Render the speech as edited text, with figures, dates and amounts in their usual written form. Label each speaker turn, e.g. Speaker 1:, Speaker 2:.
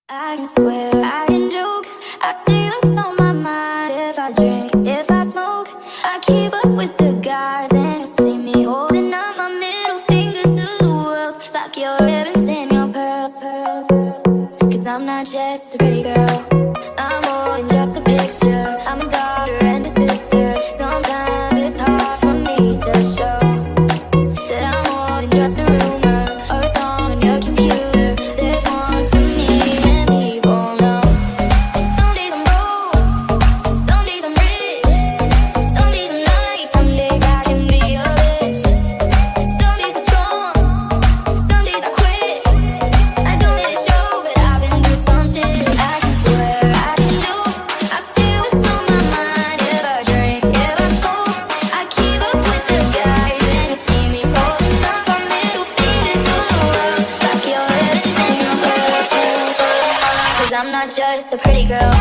Speaker 1: I can swear, I can joke. I see what's on my mind. If I drink, if I smoke, I keep up with the guys, and you see me holding up my middle finger to the world. Like your ribbons and your pearls. Cause I'm not just a pretty girl, I'm more than just a picture. I'm a daughter and a sister. Sometimes it's hard for me to show that I'm more than just a rumor or a song on your computer. There's more to me than people know. Some days I'm broke, some days I'm rich, some days I'm nice, some days I can be a bitch. Some days I'm strong, some days I quit. I don't let it show, but I've been through some shit. I can swear, I can joke. I see what's on my mind. If I drink, if I smoke, I keep up with the guys, and you see me holding up my middle finger to the world. Like your ribbons and your pearls. Cause I'm not just a pretty girl,